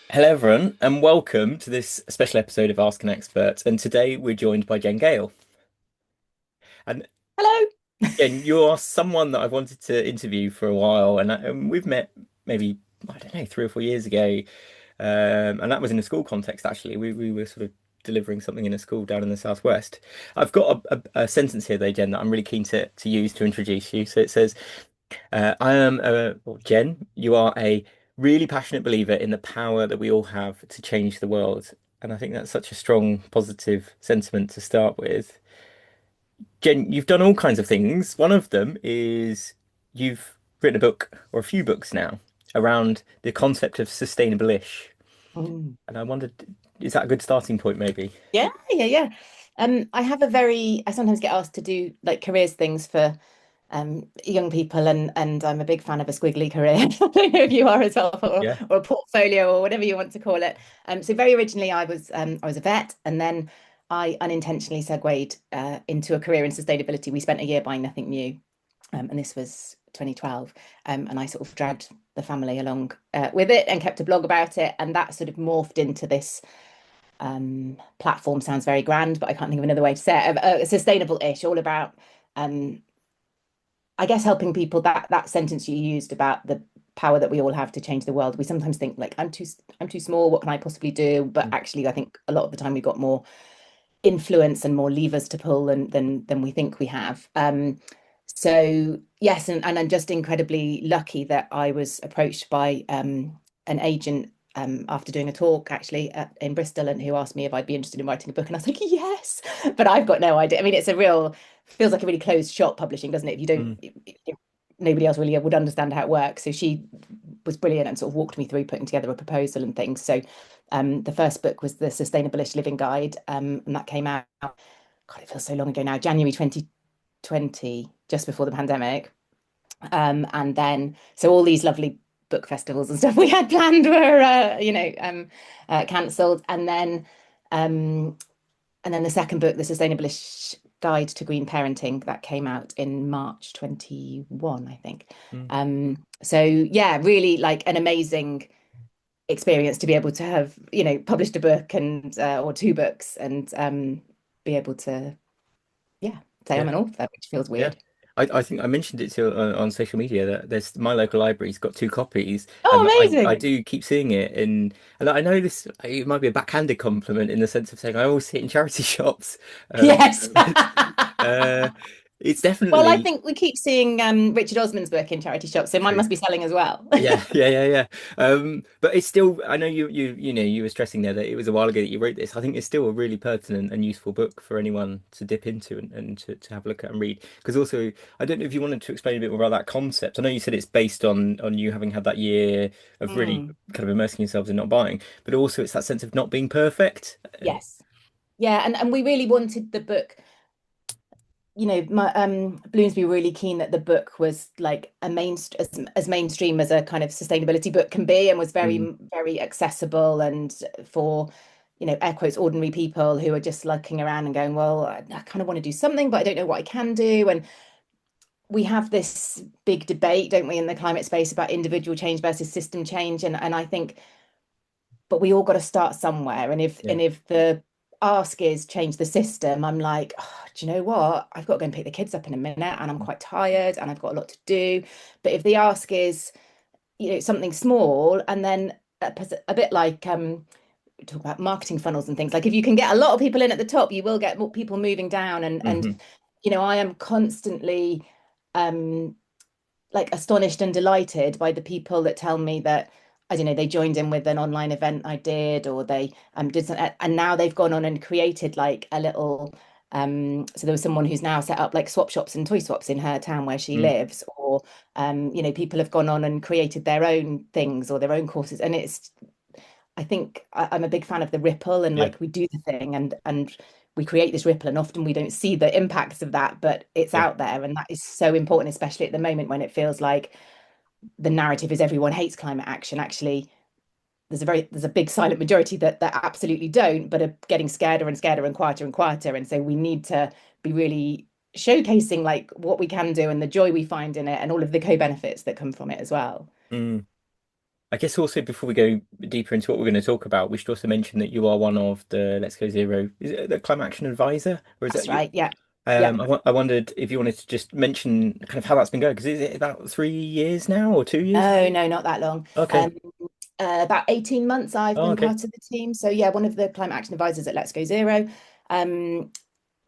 Hello, everyone, and welcome to this special episode of Ask an Expert. And today we're joined by Gale. And Hello. Jen, you are someone that I've wanted to interview for a while, and we've met maybe, I don't know, 3 or 4 years ago. And that was in a school context, actually. We were sort of delivering something in a school down in the southwest. I've got a sentence here, though, Jen, that I'm really keen to use to introduce you. So it says, well, Jen, you are a really passionate believer in the power that we all have to change the world. And I think that's such a strong, positive sentiment to start with. Jen, you've done all kinds of things. One of them is you've written a book or a few books now around the concept of sustainable-ish. Mm. And I wondered, is that a good starting point, maybe? Yeah, yeah, yeah. I sometimes get asked to do like careers things for young people, and I'm a big fan of a squiggly career. I don't know if you are as well, Yeah. or a portfolio or whatever you want to call it. So very originally I was a vet, and then I unintentionally segued into a career in sustainability. We spent a year buying nothing new, and this was 2012, and I sort of dragged the family along with it and kept a blog about it, and that sort of morphed into this platform. Sounds very grand, but I can't think of another way to say it. Sustainable-ish, all about um, I guess helping people. That sentence you used about the power that we all have to change the world. We sometimes think like I'm too small. What can I possibly do? But actually, I think a lot of the time we've got more influence and more levers to pull than we think we have. So yes, and I'm just incredibly lucky that I was approached by an agent after doing a talk actually in Bristol, and who asked me if I'd be interested in writing a book, and I was like, yes, but I've got no idea. I mean, it's a real feels like a really closed shop publishing, doesn't it? If you don't, Mm. nobody else really would understand how it works. So she was brilliant and sort of walked me through putting together a proposal and things. So the first book was the Sustainable-ish Living Guide, and that came out. God, it feels so long ago now. January 2020, just before the pandemic. And then, so all these lovely book festivals and stuff we had planned were, cancelled. Um, and then the second book, the Sustainable-ish Guide to Green Parenting, that came out in March 21, I think. Mm. So yeah, really like an amazing experience to be able to have, published a book and or two books, and be able to, yeah, say I'm Yeah. an author, which feels Yeah. weird. I think I mentioned it to you on social media that there's my local library's got two copies, Oh, and I amazing. do keep seeing it and I know this it might be a backhanded compliment in the sense of saying I always see it in charity shops. Yes. Uh, it's Well, I definitely think we keep seeing Richard Osman's book in charity shops, so mine true. must be selling as well. Yeah, yeah, yeah, yeah. But it's still, I know you were stressing there that it was a while ago that you wrote this. I think it's still a really pertinent and useful book for anyone to dip into and to have a look at and read. Because also, I don't know if you wanted to explain a bit more about that concept. I know you said it's based on you having had that year of really Mm, kind of immersing yourselves in not buying, but also it's that sense of not being perfect. yes. Yeah, and we really wanted the book, my Bloomsbury were really keen that the book was like as mainstream as a kind of sustainability book can be, and was very Mm, very accessible, and for air quotes ordinary people who are just looking around and going, well, I kind of want to do something, but I don't know what I can do. And we have this big debate, don't we, in the climate space about individual change versus system change, and I think, but we all got to start somewhere. And if yeah. and if the ask is change the system, I'm like, oh, do you know what? I've got to go and pick the kids up in a minute, and I'm quite tired, and I've got a lot to do. But if the ask is, something small, and then a bit like we talk about marketing funnels and things, like if you can get a lot of people in at the top, you will get more people moving down. And Hmm. I am constantly um like astonished and delighted by the people that tell me that, I don't know, they joined in with an online event I did, or they did something, and now they've gone on and created like a little, so there was someone who's now set up like swap shops and toy swaps in her town where she Mm, lives, or people have gone on and created their own things or their own courses. And it's, I think I'm a big fan of the ripple, and yeah, like we do the thing, and we create this ripple, and often we don't see the impacts of that, but it's yeah. out there, and that is so important, especially at the moment when it feels like the narrative is everyone hates climate action. Actually, there's a big silent majority that absolutely don't, but are getting scareder and scareder and quieter. And so we need to be really showcasing like what we can do and the joy we find in it, and all of the co-benefits that come from it as well. Mm. I guess also before we go deeper into what we're going to talk about, we should also mention that you are one of the Let's Go Zero. Is it the Climate Action Advisor, or is that That's you? right. Yeah. Yeah. I wondered if you wanted to just mention kind of how that's been going, because is it about 3 years now or 2 years? No, no, not that long. Okay. About 18 months I've Oh, been okay. part of the team. So yeah, one of the climate action advisors at Let's Go Zero. Um,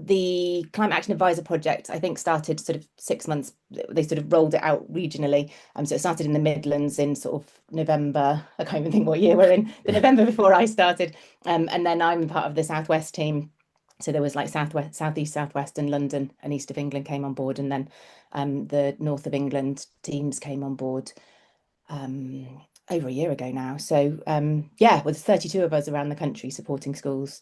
the Climate Action Advisor project, I think, started sort of 6 months. They sort of rolled it out regionally. So it started in the Midlands in sort of November. I can't even think what year we're in. The November before I started. And then I'm part of the Southwest team. So there was like Southwest, Southeast, Southwest, and London and East of England came on board, and then the North of England teams came on board over a year ago now. So yeah, with 32 of us around the country supporting schools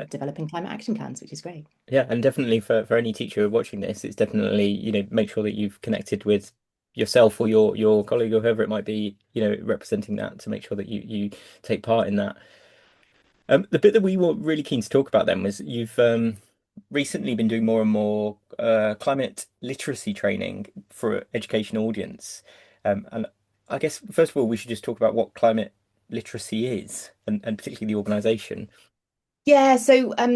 developing climate action plans, which is great. Yeah, and definitely for any teacher watching this, it's definitely, make sure that you've connected with yourself or your colleague or whoever it might be, representing that to make sure that you take part in that. The bit that we were really keen to talk about then was you've recently been doing more and more climate literacy training for education audience. And I guess first of all, we should just talk about what climate literacy is and particularly the organization. Yeah, so I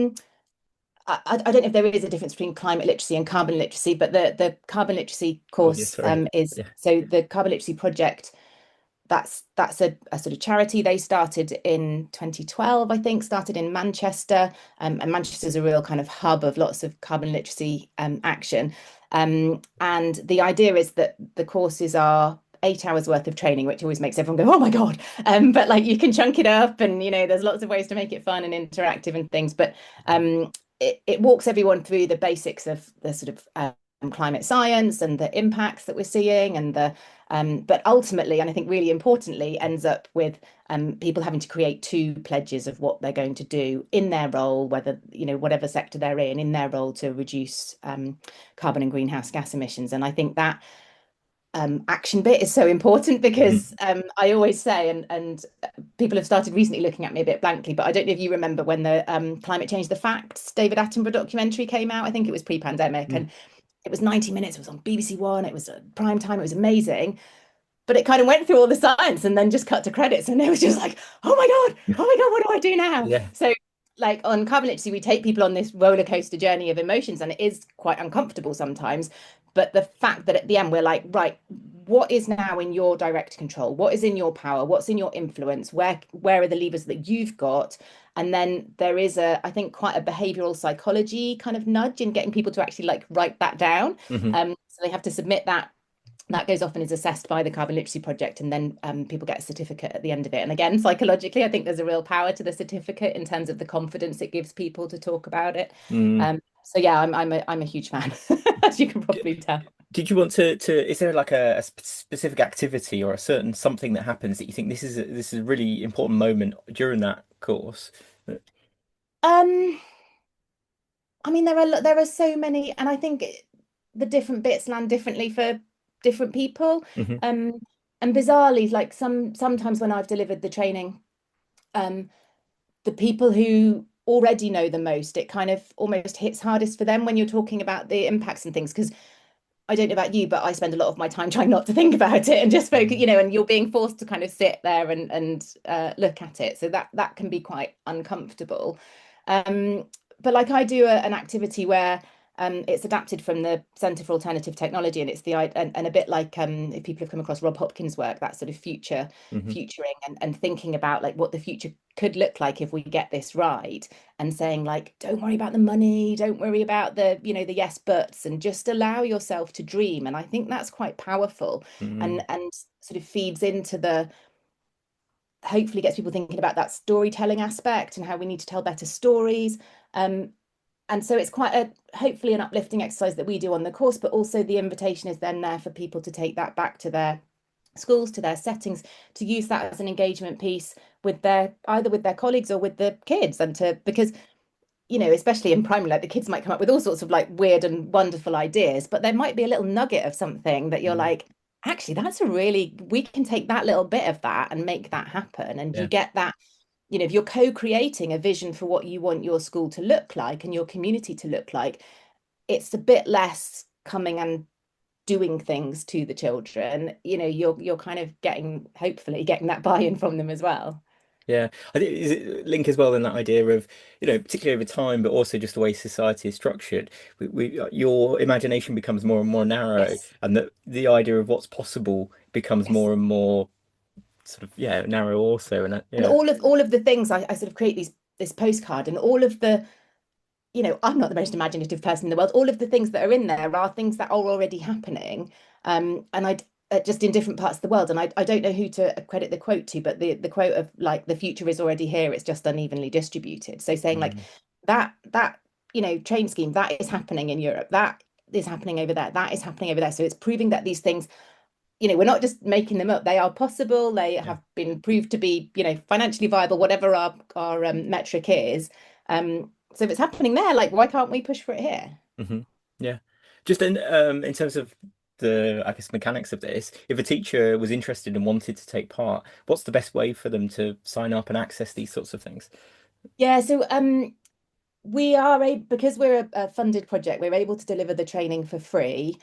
don't know if there is a difference between climate literacy and carbon literacy, but the carbon literacy Oh, yeah, course sorry. is Yeah. so the carbon literacy project. That's a sort of charity. They started in 2012, I think, started in Manchester. And Manchester's a real kind of hub of lots of carbon literacy action. And the idea is that the courses are 8 hours worth of training, which always makes everyone go, oh my God. But like you can chunk it up and, there's lots of ways to make it fun and interactive and things. But um, it walks everyone through the basics of the sort of climate science and the impacts that we're seeing and but ultimately, and I think really importantly, ends up with people having to create two pledges of what they're going to do in their role, whether, whatever sector they're in their role to reduce carbon and greenhouse gas emissions. And I think that action bit is so important because Mhm. I always say, and people have started recently looking at me a bit blankly, but I don't know if you remember when the Climate Change the Facts David Attenborough documentary came out. I think it was pre-pandemic, Mm. and it was 90 minutes. It was on BBC One. It was prime time. It was amazing, but it kind of went through all the science and then just cut to credits, and it was just like, oh my god, what do I do now? Yeah. So like on carbon literacy, we take people on this roller coaster journey of emotions, and it is quite uncomfortable sometimes. But the fact that at the end we're like, right, what is now in your direct control? What is in your power? What's in your influence? Where are the levers that you've got? And then there is I think, quite a behavioral psychology kind of nudge in getting people to actually like write that down. Hmm. So they have to submit that goes off and is assessed by the Carbon Literacy Project, and then people get a certificate at the end of it. And again, psychologically, I think there's a real power to the certificate in terms of the confidence it gives people to talk about it. Mm. So yeah, I'm a huge fan, as you can probably tell. Did you want to is there like a specific activity or a certain something that happens that you think this is a really important moment during that course? Um, I mean, there are so many, and I think the different bits land differently for different people. Hmm. Um, and bizarrely, like sometimes when I've delivered the training, um, the people who already know the most, it kind of almost hits hardest for them when you're talking about the impacts and things. Because I don't know about you, but I spend a lot of my time trying not to think about it and just focus, and you're being forced to kind of sit there and look at it. So that can be quite uncomfortable. Um, but like I do an activity where it's adapted from the Centre for Alternative Technology, and it's and a bit like if people have come across Rob Hopkins' work, that sort of Hmm. futuring and thinking about like what the future could look like if we get this right, and saying like, don't worry about the money, don't worry about the yes buts, and just allow yourself to dream. And I think that's quite powerful, Mm. and sort of feeds into the hopefully gets people thinking about that storytelling aspect and how we need to tell better stories. Um, and so it's quite a hopefully an uplifting exercise that we do on the course, but also the invitation is then there for people to take that back to their schools, to their settings, to use that as an engagement piece with their either with their colleagues or with the kids, and to because especially in primary, like the kids might come up with all sorts of like weird and wonderful ideas, but there might be a little nugget of something that you're Mm. like, actually, we can take that little bit of that and make that happen. And you Yeah. get that, if you're co-creating a vision for what you want your school to look like and your community to look like, it's a bit less coming and doing things to the children, you're kind of getting, hopefully getting that buy-in from them as well. Yeah, I think is it link as well in that idea of, particularly over time, but also just the way society is structured. Your imagination becomes more and more narrow, Yes. and the idea of what's possible becomes Yes. more and more sort of, yeah, narrow also. And And yeah. all of the things I sort of create this postcard, and all of the, I'm not the most imaginative person in the world. All of the things that are in there are things that are already happening, and I just in different parts of the world. And I don't know who to credit the quote to, but the quote of like the future is already here. It's just unevenly distributed. So saying like Mm, that train scheme that is happening in Europe, that is happening over there, that is happening over there. So it's proving that these things, we're not just making them up. They are possible. They yeah. have been proved to be, financially viable, whatever our metric is. So if it's happening there, like, why can't we push for it here? Hmm. Yeah. Just in terms of the, I guess, mechanics of this, if a teacher was interested and wanted to take part, what's the best way for them to sign up and access these sorts of things? Yeah, so we are a because we're a funded project, we're able to deliver the training for free,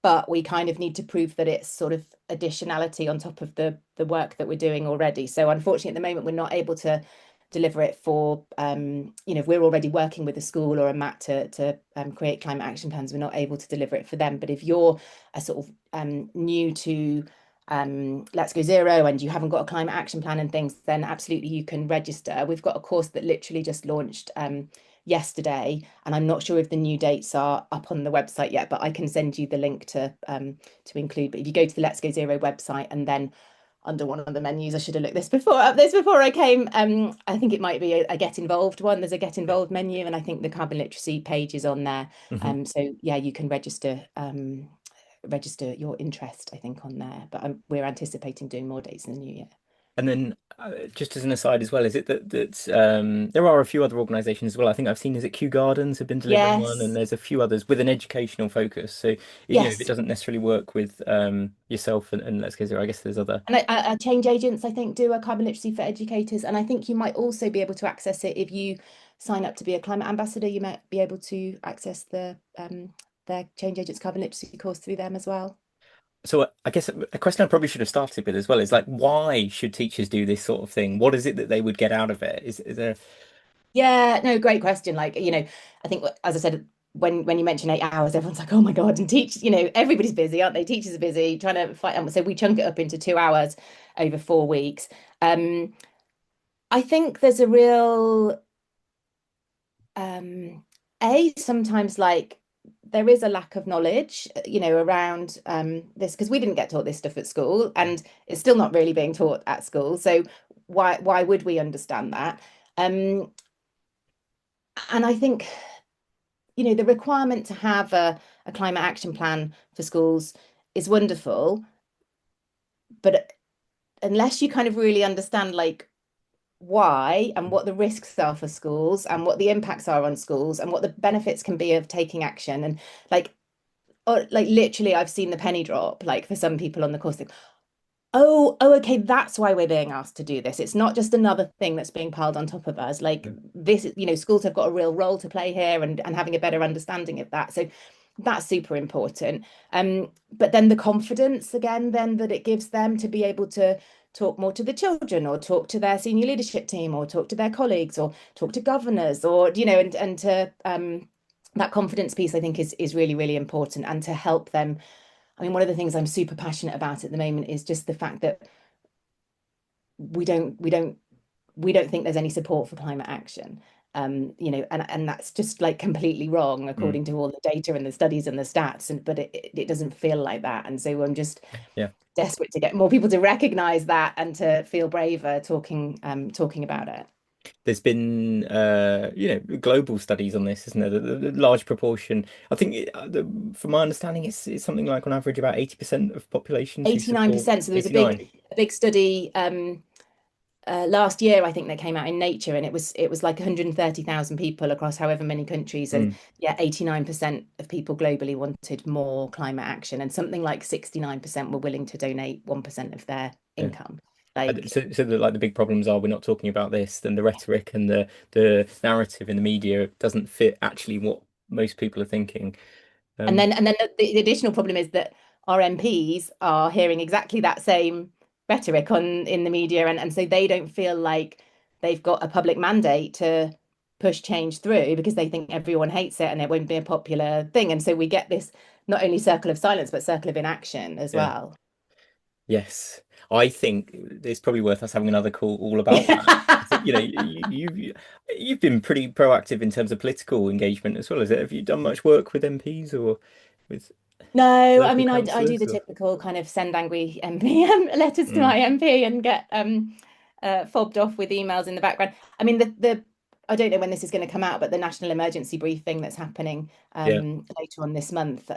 but we kind of need to prove that it's sort of additionality on top of the work that we're doing already. So unfortunately, at the moment, we're not able to deliver it for if we're already working with a school or a MAT to create climate action plans, we're not able to deliver it for them. But if you're a sort of new to Let's Go Zero and you haven't got a climate action plan and things, then absolutely you can register. We've got a course that literally just launched yesterday, and I'm not sure if the new dates are up on the website yet, but I can send you the link to include. But if you go to the Let's Go Zero website and then under one of the menus, I should have looked this before I came. I think it might be a get involved one. There's a get Yeah. involved menu, and I think the carbon literacy page is on there. Hmm. So yeah, you can register your interest, I think, on there. But we're anticipating doing more dates in the new year. And then, just as an aside as well, is it that there are a few other organisations as well? I think I've seen, is it Kew Gardens have been delivering one, and Yes, there's a few others with an educational focus. So, if it yes. doesn't necessarily work with yourself and Let's Go Zero, I guess there's other. And change agents, I think, do a carbon literacy for educators. And I think you might also be able to access it if you sign up to be a climate ambassador. You might be able to access their change agents carbon literacy course through them as well. So I guess a question I probably should have started with as well is like, why should teachers do this sort of thing? What is it that they would get out of it? Is there? Yeah, no, great question. Like, I think as I said, when you mention 8 hours, everyone's like, oh my God, and everybody's busy, aren't they? Teachers are busy trying to fight. So we chunk it up into 2 hours over 4 weeks. Um, I think there's a real um sometimes like there is a lack of knowledge around this because we didn't get taught this stuff at school and it's still not really being taught at school, so why would we understand that? And I think the requirement to have a climate action plan for schools is wonderful, but unless you kind of really understand like why and what the risks are for schools and what the impacts are on schools and what the benefits can be of taking action, and like literally I've seen the penny drop like for some people on the course. Oh, okay, that's why we're being asked to do this. It's not just another thing that's being piled on top of us. Like this, schools have got a real role to play here, and having a better understanding of that. So that's super important. But then the confidence again, then that it gives them to be able to talk more to the children or talk to their senior leadership team or talk to their colleagues or talk to governors or, and to that confidence piece, I think is really, really important, and to help them. I mean, one of the things I'm super passionate about at the moment is just the fact that we don't we don't we don't think there's any support for climate action. And that's just like completely wrong Mm, according to all the data and the studies and the stats. And but it doesn't feel like that. And so I'm just yeah. desperate to get more people to recognize that and to feel braver talking about it. There's been global studies on this, isn't there? The large proportion. I think from my understanding, it's something like on average about 80% of populations who support 89%. So there was 89. a big study last year, I think, that came out in Nature, and it was like 130,000 people across however many countries, and Mm, yeah, 89% of people globally wanted more climate action, and something like 69% were willing to donate 1% of their yeah. income. Like, So like the big problems are we're not talking about this, then the rhetoric and the narrative in the media doesn't fit actually what most people are thinking. and Um, then the additional problem is that our MPs are hearing exactly that same rhetoric on in the media, and so they don't feel like they've got a public mandate to push change through because they think everyone hates it and it won't be a popular thing. And so we get this not only circle of silence, but circle of inaction as Yeah. well. Yes. I think it's probably worth us having another call all about that. I think, you've been pretty proactive in terms of political engagement as well, is it? Have you done much work with MPs or with No, I local mean, I do councillors the or? typical kind of send angry MP letters to Mm, my MP and get fobbed off with emails in the background. I mean, the I don't know when this is going to come out, but the national emergency briefing that's happening yeah, later on this month,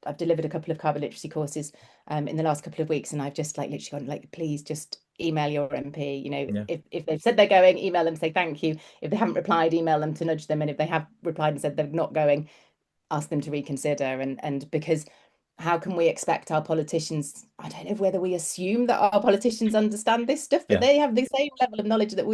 I've delivered a couple of carbon literacy courses in the last couple of weeks, and I've just like literally gone like, please just email your MP. yeah, If they've said they're going, email them, say thank you. If they haven't replied, email them to nudge them, and if they have replied and said they're not going, ask them to reconsider. And because how can we expect our politicians? I don't know whether we assume that our politicians understand this stuff, but yeah, they have the same level of knowledge that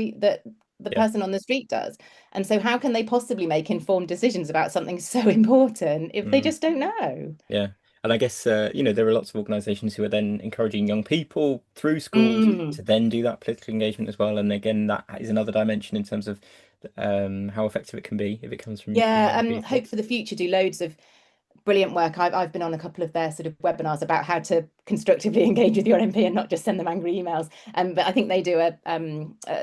the yeah. person on the street does. And so how can they possibly make informed decisions about something so important if they Mm, just don't know? yeah. And I guess there are lots of organisations who are then encouraging young people through schools to Mm. then do that political engagement as well. And again, that is another dimension in terms of how effective it can be if it comes from Yeah, young people. Hope for the Future do loads of brilliant work. I've been on a couple of their sort of webinars about how to constructively engage with your MP and not just send them angry emails. But I think they do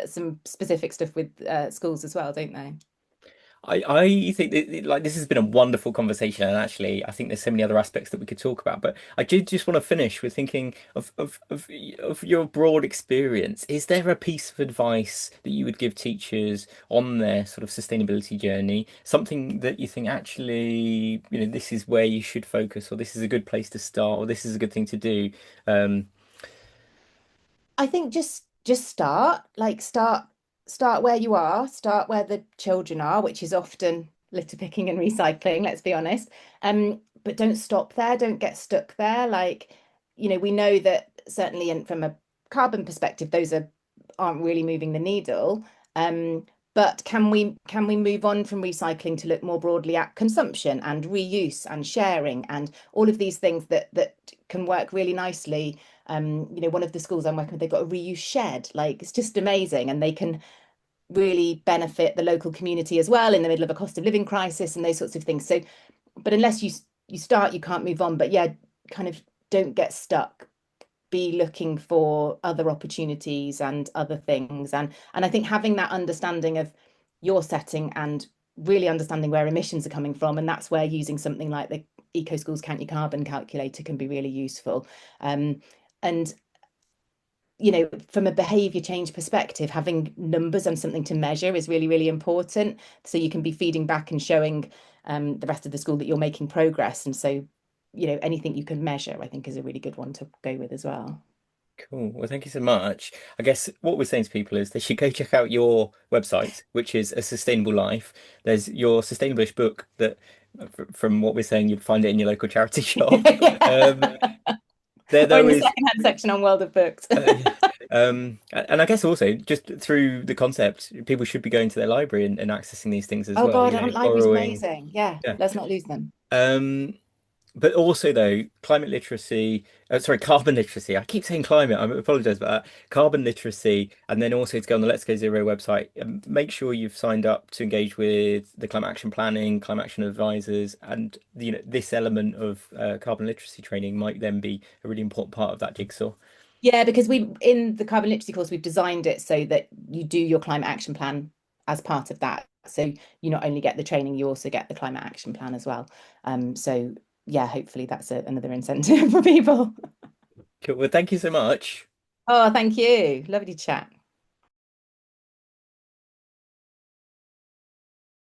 some specific stuff with schools as well, don't they? I think like this has been a wonderful conversation, and actually, I think there's so many other aspects that we could talk about. But I did just want to finish with thinking of your broad experience. Is there a piece of advice that you would give teachers on their sort of sustainability journey? Something that you think actually, this is where you should focus, or this is a good place to start, or this is a good thing to do. Um, I think just start where you are, start where the children are, which is often litter picking and recycling, let's be honest. But don't stop there, don't get stuck there. Like, we know that certainly from a carbon perspective, those aren't really moving the needle. Um, but can we move on from recycling to look more broadly at consumption and reuse and sharing and all of these things that can work really nicely. One of the schools I'm working with, they've got a reuse shed. Like it's just amazing, and they can really benefit the local community as well in the middle of a cost of living crisis and those sorts of things. So, but unless you start, you can't move on. But yeah, kind of don't get stuck. Be looking for other opportunities and other things, and I think having that understanding of your setting and really understanding where emissions are coming from, and that's where using something like the Eco Schools Count Your Carbon calculator can be really useful. Um, and from a behavior change perspective, having numbers and something to measure is really, really important. So you can be feeding back and showing the rest of the school that you're making progress. And so, anything you can measure, I think, is a really good one to go with as well. Cool. Well, thank you so much. I guess what we're saying to people is they should go check out your website, which is A Sustainable Life. There's your Sustainabilish book that, from what we're saying, you'd find it in your local charity shop. Um, there, Or in though, the is, secondhand section on World of Books. yeah. And I guess also just through the concept, people should be going to their library and accessing these things as Oh well, God, library's borrowing. amazing. Yeah, Yeah. let's not lose them. Um, But also, though, climate literacy, sorry, carbon literacy. I keep saying climate. I apologize about that. Carbon literacy, and then also to go on the Let's Go Zero website. Make sure you've signed up to engage with the climate action planning, climate action advisors, and this element of carbon literacy training might then be a really important part of that jigsaw. Yeah, because we in the carbon literacy course, we've designed it so that you do your climate action plan as part of that. So you not only get the training, you also get the climate action plan as well. So yeah, hopefully that's another incentive for people. Cool. Well, thank you so much. Oh, thank you. Lovely to chat.